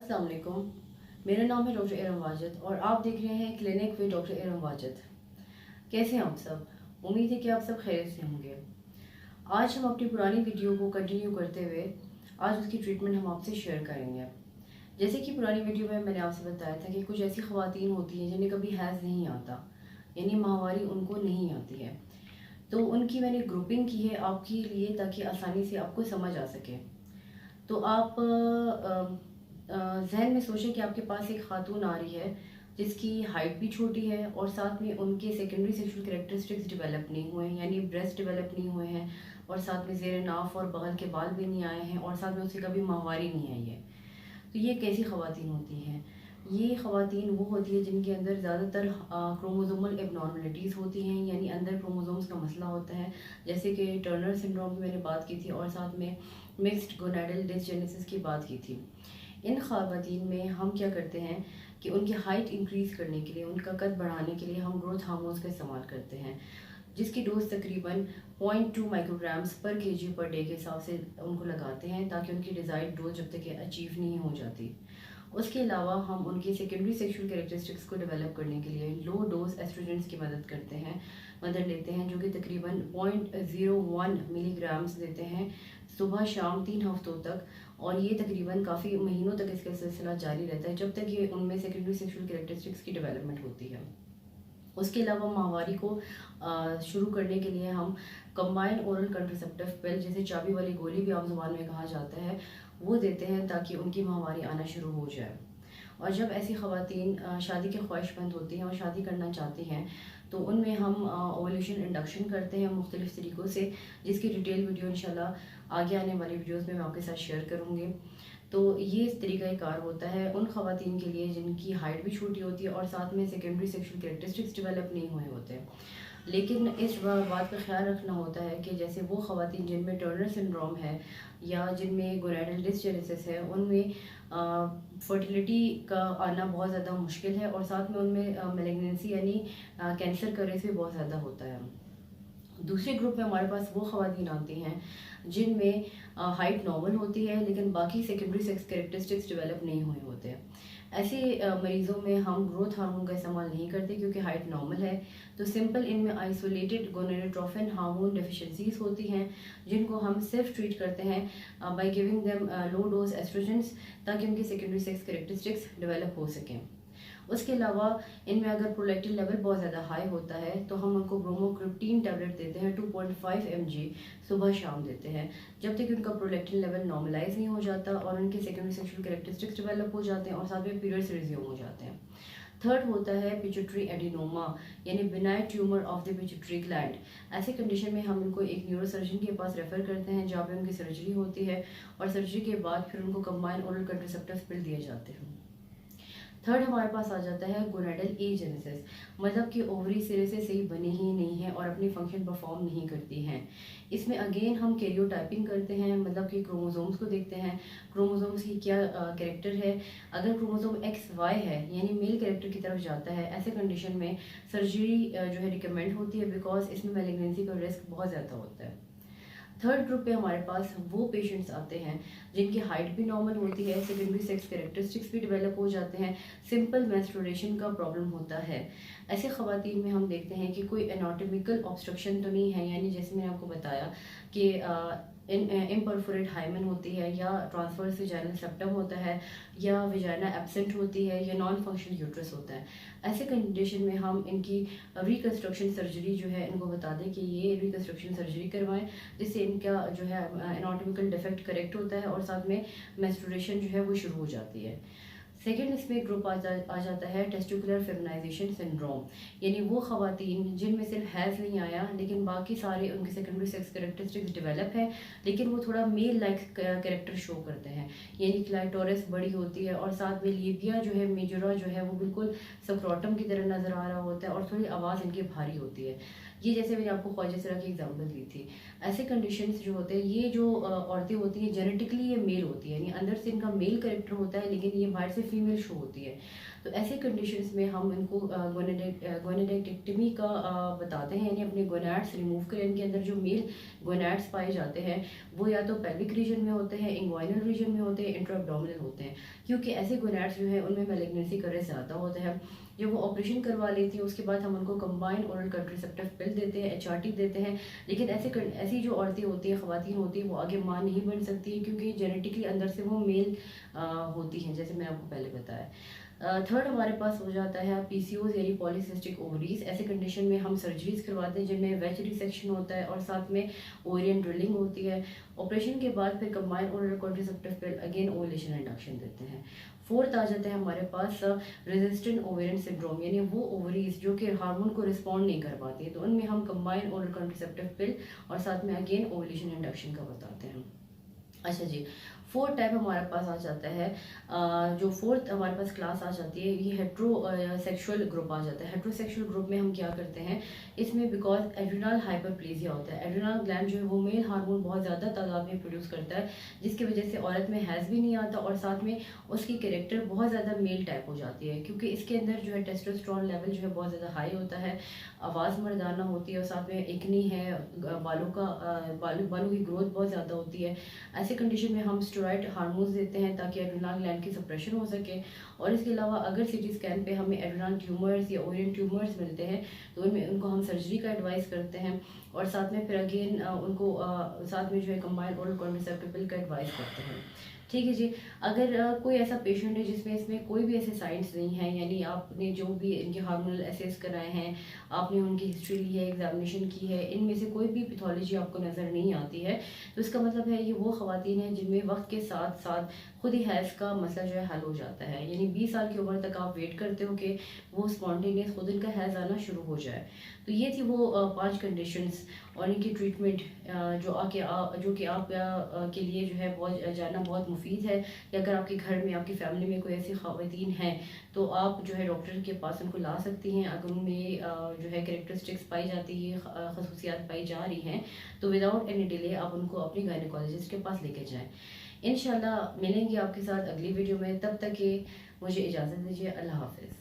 अस्सलाम वालेकुम। मेरा नाम है डॉक्टर इरम वाजिद और आप देख रहे हैं clinic with doctor Iram Wajid. कैसे हैं आप सब? उम्मीद है कि आप सब खैरियत से होंगे। आज हम अपनी पुरानी वीडियो को कंटिन्यू करते हुए आज उसकी ट्रीटमेंट हम आपसे शेयर करेंगे। जैसे कि पुरानी वीडियो में मैंने आपसे बताया था कि कुछ ऐसी ख़वातीन होती हैं जिन्हें कभी हैज़ नहीं आता, यानी माहवारी उनको नहीं आती है। तो उनकी मैंने ग्रुपिंग की है आपके लिए ताकि आसानी से आपको समझ आ सके। तो आप जहन में सोचें कि आपके पास एक खातून आ रही है जिसकी हाइट भी छोटी है और साथ में उनके सेकेंडरी सेक्सुअल कैरेक्टरिस्टिक्स डेवलप नहीं हुए हैं, यानी ब्रेस्ट डेवलप नहीं हुए हैं और साथ में ज़ेर नाफ और बगल के बाल भी नहीं आए हैं और साथ में उसे कभी माहवारी नहीं आई है। तो ये कैसी ख़वातीन होती हैं? ये ख़वातीन वो होती है जिनके अंदर ज़्यादातर क्रोमोसोमल एबनॉर्मलिटीज़ होती हैं, यानी अंदर क्रोमोसोम्स का मसला होता है। जैसे कि टर्नर सिंड्रोम की मैंने बात की थी और साथ में मिक्स्ड गोनाडल डिसजेनेसिस की बात की थी। इन ख़वातीन में हम क्या करते हैं कि उनकी हाइट इंक्रीज़ करने के लिए, उनका कद बढ़ाने के लिए हम ग्रोथ हार्मोन्स का इस्तेमाल करते हैं, जिसकी डोज तकरीबन 0.2 माइक्रोग्राम्स पर केजी पर डे के हिसाब से उनको लगाते हैं ताकि उनकी डिज़ायर्ड डोज जब तक अचीव नहीं हो जाती। उसके अलावा हम उनकी सेकेंडरी सेक्सुअल कैरेक्टरिस्टिक्स को डेवलप करने के लिए लो डोज एस्ट्रोजेंस की मदद लेते हैं, जो कि तकरीबन 0.01 मिलीग्राम्स देते हैं सुबह शाम 3 हफ्तों तक। और ये तकरीबन काफ़ी महीनों तक इसका सिलसिला जारी रहता है जब तक ये उनमें सेकेंडरी सेक्सुअल कैरेक्टरिस्टिक्स की डेवलपमेंट होती है। उसके अलावा माहवारी को शुरू करने के लिए हम कंबाइंड ओरल कंट्रासेप्टिव पिल, जैसे चाबी वाली गोली भी आम जुबान में कहा जाता है, वो देते हैं ताकि उनकी माहवारी आना शुरू हो जाए। और जब ऐसी ख़वातीन शादी के ख्वाहिशमंद होती हैं और शादी करना चाहती हैं तो उनमें हम ओवुलेशन इंडक्शन करते हैं मुख्तलिफ़ तरीक़ों से, जिसकी डिटेल वीडियो इंशाल्लाह आगे आने वाली वीडियोस में मैं आपके साथ शेयर करूँगी। तो ये इस तरीक़ाकार होता है उन ख़वातीन के लिए जिनकी हाइट भी छोटी होती है और साथ में सेकेंडरी सेक्सुअल कैरेक्टरिस्टिक्स डेवलप नहीं हुए होते हैं। लेकिन इस बात का ख्याल रखना होता है कि जैसे वो ख़वातीन जिनमें टर्नर सिंड्रोम है या जिनमें गोनाडल डिसजेनेसिस है, उनमें फर्टिलिटी का आना बहुत ज़्यादा मुश्किल है और साथ में उनमें मेलिग्नेंसी यानी कैंसर का रिस्क भी बहुत ज़्यादा होता है। दूसरे ग्रुप में हमारे पास वो ख़वातीन आती हैं जिनमें हाइट नॉर्मल होती है लेकिन बाकी सेकेंडरी सेक्स कैरेक्टरिस्टिक्स डेवलप नहीं हुए होते हैं। ऐसे मरीज़ों में हम ग्रोथ हार्मोन का इस्तेमाल नहीं करते क्योंकि हाइट नॉर्मल है। तो सिंपल इनमें आइसोलेटेड गोनेडोट्रोफिन हार्मोन डेफिशिएंसीज होती हैं जिनको हम सिर्फ ट्रीट करते हैं by giving them low dose oestrogens ताकि उनकी सेकेंडरी सेक्स कैरेक्टरिस्टिक्स डेवलप हो सकें। उसके अलावा इनमें अगर प्रोलैक्टिन लेवल बहुत ज़्यादा हाई होता है तो हम उनको ब्रोमोक्रिप्टीन टैबलेट देते हैं 2.5 mg सुबह शाम देते हैं, जब तक उनका प्रोलैक्टिन लेवल नॉर्मलाइज नहीं हो जाता और उनके सेकेंडरी सेक्सुअल कैरेक्टरिस्टिक्स डेवलप हो जाते हैं और साथ में पीरियड्स रिज्यूम हो जाते हैं। थर्ड होता है पिट्यूटरी एडिनोमा, यानी benign tumour of the pituitary gland. ऐसे कंडीशन में हम उनको एक न्यूरोसर्जन के पास रेफर करते हैं जहाँ पे उनकी सर्जरी होती है और सर्जरी के बाद फिर उनको कंबाइंड ओरल कंट्रासेप्टिव पिल दिए जाते हैं। थर्ड हमारे पास आ जाता है गोनाडल एजेनेसिस, मतलब कि ओवरी सिरे से सही बने ही नहीं है और अपनी फंक्शन परफॉर्म नहीं करती हैं। इसमें अगेन हम कैरियोटाइपिंग करते हैं, मतलब कि क्रोमोसोम्स को देखते हैं क्रोमोसोम्स की क्या कैरेक्टर है। अगर क्रोमोसोम एक्स वाई है यानी मेल कैरेक्टर की तरफ जाता है, ऐसे कंडीशन में सर्जरी जो है रिकमेंड होती है बिकॉज इसमें मेलिग्नेंसी का रिस्क बहुत ज़्यादा होता है। थर्ड ग्रुप पे हमारे पास वो पेशेंट्स आते हैं जिनकी हाइट भी नॉर्मल होती है, सेकेंडरी सेक्स कैरेक्टरिस्टिक्स भी डेवलप हो जाते हैं, सिंपल मेंस्ट्रुएशन का प्रॉब्लम होता है। ऐसे ख़वातीन में हम देखते हैं कि कोई एनाटॉमिकल ऑब्स्ट्रक्शन तो नहीं है, यानी जैसे मैंने आपको बताया कि इम्परफोरेट हाइमन होती है या ट्रांसवर्स विजाइनल सेप्टम होता है या विजाइना एब्सेंट होती है या नॉन फंक्शनल यूट्रस होता है। ऐसे कंडीशन में हम इनकी रिकन्स्ट्रक्शन सर्जरी जो है इनको बता दें कि ये रिकन्स्ट्रक्शन सर्जरी करवाएं, जिससे इनका जो है एनाटॉमिकल डिफेक्ट करेक्ट होता है और साथ में मेंस्ट्रुएशन जो है वो शुरू हो जाती है। सेकेंड इसमें ग्रुप आ जाता है टेस्टिकुलर फेमिनाइजेशन सिंड्रोम, यानी वो ख़वातीन जिनमें सिर्फ हैज़ नहीं आया लेकिन बाकी सारे उनके सेकेंडरी सेक्स कैरेक्टरिस्टिक्स डेवलप है लेकिन वो थोड़ा मेल लाइक कैरेक्टर शो करते हैं, यानी क्लाइटोरिस बड़ी होती है और साथ में लीबिया जो है मेजोरा जो है वो बिल्कुल सक्रोटम की तरह नज़र आ रहा होता है और थोड़ी आवाज़ इनकी भारी होती है। ये जैसे मैंने आपको ख्वाजा सरा की एग्जांपल दी थी। ऐसे कंडीशंस जो होते हैं, ये जो औरतें होती हैं जेनेटिकली ये मेल होती है, यानी अंदर से इनका मेल कैरेक्टर होता है लेकिन ये बाहर से फीमेल शो होती है। तो ऐसे कंडीशंस में हम इनको गोनेडेक्टमी का बताते हैं, यानी अपने गोनैड्स रिमूव करें। इनके अंदर जो मेल गोनैड्स पाए जाते हैं वो या तो पेल्विक रीजन में होते हैं, इंग्वाइनल रीजन में होते हैं, इंट्राअब्डोमिनल होते हैं, क्योंकि ऐसे गोनैड्स जो है उनमें मैलिग्नेंसी का रिस्क ज़्यादा होता है। जब वो ऑपरेशन करवा लेती है उसके बाद हम उनको कंबाइंड ओरल कंट्रासेप्टिव पिल देते हैं, एचआरटी देते हैं। लेकिन ऐसी जो औरतें होती हैं, ख़वातीन होती हैं, वो आगे माँ नहीं बन सकती है, क्योंकि जेनेटिकली अंदर से वो मेल होती हैं, जैसे मैंने आपको पहले बताया। थर्ड हमारे पास हो जाता है पीसीओज यानी पॉलीसिस्टिक ओवरीज। ऐसे कंडीशन में हम सर्जरीज करवाते हैं जिनमें वेज रिसेक्शन होता है और साथ में ओरियन ड्रिलिंग होती है। ऑपरेशन के बाद फिर कंबाइंड ओरल कॉन्ट्रासेप्टिव पिल अगेन ओवुलेशन इंडक्शन देते हैं। फोर्थ आ जाता है हमारे पास रेजिस्टेंट ओवेरियन सिंड्रोम, यानी वो ओवरीज जो कि हार्मोन को रिस्पॉन्ड नहीं कर पाती है, तो उनमें हम कंबाइंड ओरल कॉन्ट्रासेप्टिव पिल और साथ में अगेन ओवुलेशन इंडक्शन का बताते हैं। अच्छा जी, फोर्थ टाइप हमारे पास आ जाता है, जो फोर्थ हमारे पास क्लास आ जाती है, ये हेट्रो सेक्शुअल ग्रुप आ जाता है। हेट्रोसेक्सुअल ग्रुप में हम क्या करते हैं, इसमें बिकॉज एड्रिनल हाइपरप्लेजिया होता है। एड्रिनल ग्लैंड जो है वो मेल हार्मोन बहुत ज़्यादा तादाद में प्रोड्यूस करता है, जिसकी वजह से औरत में हैज़ भी नहीं आता और साथ में उसकी कैरेक्टर बहुत ज़्यादा मेल टाइप हो जाती है, क्योंकि इसके अंदर जो है टेस्टोस्टेरोन लेवल जो है बहुत ज़्यादा हाई होता है, आवाज़ मर्दाना होती है और साथ में एकनी है, बालों की ग्रोथ बहुत ज़्यादा होती है। ऐसे कंडीशन में हम स्टेरॉइड हार्मोन्स देते हैं ताकि एड्रिनल ग्लैंड की सप्रेशन हो सके। और इसके अलावा अगर सीटी स्कैन पे हमें एड्रिनल ट्यूमर्स या ओरियन ट्यूमर्स मिलते हैं तो उनमें उनको हम सर्जरी का एडवाइस करते हैं और साथ में फिर अगेन उनको साथ में जो है कंबाइंड ओरल कॉन्ट्रासेप्टिव पिल का एडवाइस करते हैं। ठीक है जी। अगर कोई ऐसा पेशेंट है जिसमें इसमें कोई भी ऐसे साइंस नहीं है, यानी आपने जो भी इनके हार्मोनल असेस कराए हैं, आपने उनकी हिस्ट्री ली है, एग्जामिनेशन की है, इनमें से कोई भी पैथोलॉजी आपको नज़र नहीं आती है, तो इसका मतलब है ये वो ख़वातीन हैं जिनमें वक्त के साथ साथ खुद ही हैज़ का मसला जो है हल हो जाता है। यानी 20 साल की उम्र तक आप वेट करते हो कि वो स्पॉन्टेनियस खुद इनका हैज़ आना शुरू हो जाए। तो ये थी वो 5 कंडीशंस और इनकी ट्रीटमेंट जो कि आप के लिए जो है बहुत जानना बहुत मुफीद है कि अगर आपके घर में, आपकी फैमिली में कोई ऐसी ख़वातीन हैं तो आप जो है डॉक्टर के पास उनको ला सकती हैं। अगर उनमें जो है कैरेक्टरिस्टिक्स पाई जाती है, खसूसियात पाई जा रही हैं, तो विदाउट एनी डिले आप उनको अपनी गायनेकोलॉजिस्ट के पास लेके जाएं। इंशाल्लाह मिलेंगे आपके साथ अगली वीडियो में, तब तक के मुझे इजाज़त दीजिए। अल्लाह हाफ़िज़।